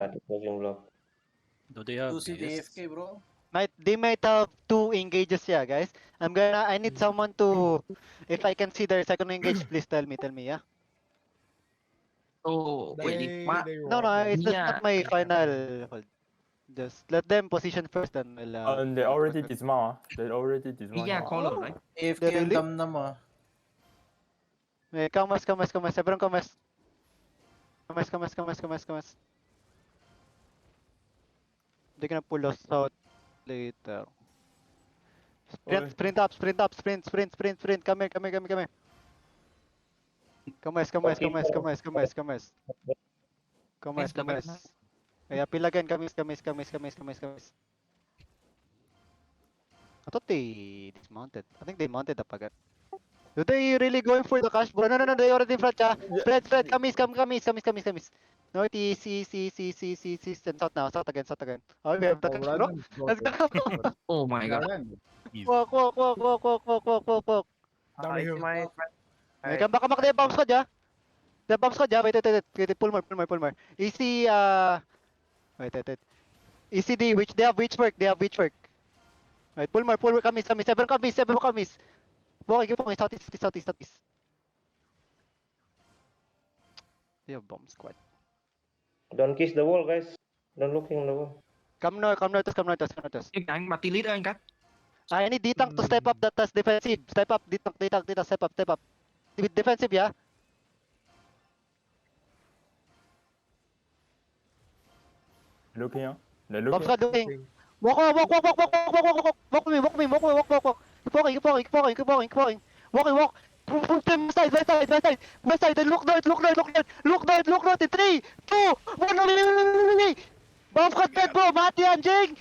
At closing block. Do they have Lucy BS? AFK, bro. They might have 2 engages, yeah, guys. I need someone to, if I can see their second engage, please tell me, yeah. So, pwede pa. No, it's just Yeah. not my final hold. Just let them position first and I'll, And they already dismount. They already dismount. Yeah, color, right? AFK Really? ang damnam ah. Come west. Everyone come west. Come west. They're gonna pull us out later. Sprint up. Come here. Come west. Kaya pilagan, kamis. I thought they dismounted. I think they mounted up agad. Do they really going for the cash? No, they already in front, yeah. Spread, kamis. North, east, and south again. Oh, we have the cash, bro. Let's go. Oh my god. Walk. Down the hill. Hey, come back to the bomb squad, yeah. The bomb squad, yeah. Wait, pull more. Easy, wait. ECD, which they have which work. Right, pull more, kamis. Seven kamis. Walking, southeast. They have bomb squad. Don't kiss the wall, guys. Don't look in the wall. Come north. Yung gang, matilit ang kat. I need Ditang to step up that as defensive. Step up, Ditang, step up. With defensive, yeah? Looking, huh? They're Bomb looking. squad looking. Walk me. Keep walking. Walk. Push them west side. Then look north. In 3, 2, 1. Bomb squad dead, bro. Mati yan, Jing.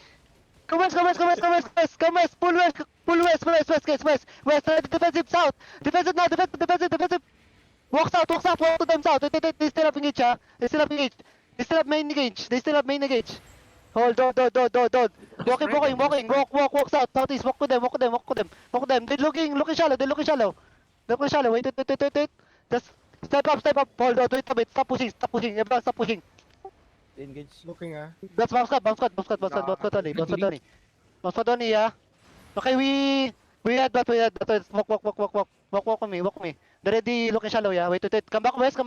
Come west. Pull west. West. Defensive south. Defensive now. Defensive. Walk south. Walk to them south. They still have engage, ha? They still have main engage. Hold on. Walking. Walk south. Southeast. Walk with them. They're looking shallow. Wait. Just step up. Hold on. Wait a bit. Stop pushing. Everyone stop pushing. Engage. Looking ah. That's bomb squad only, yeah. Okay, we had that. Walk with me. They're ready looking shallow, yeah. Wait. Come back west. They're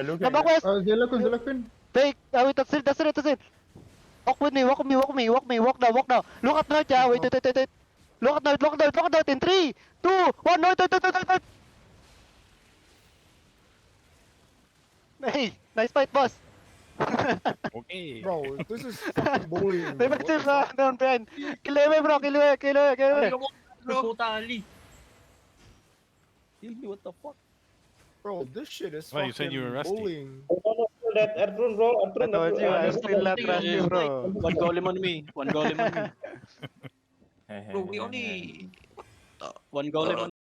looking. Oh, they're looking. Wait, wait, that's it. Walk with me. Walk now. Look up north, yeah. Wait. Look at north in 3, 2, 1, north. Hey, nice fight, boss. Okay. Bro, this is fucking bullying. bro. What the Defensive, fuck? down, Ben. Kill away, bro. Totally. Tell me what the fuck? Bro, this shit is Well, fucking you said you were rusty. bullying. That Artron, bro. I told you, I'm still not rusty, bro. One golem on me. Hey, Bro, we only... One golem on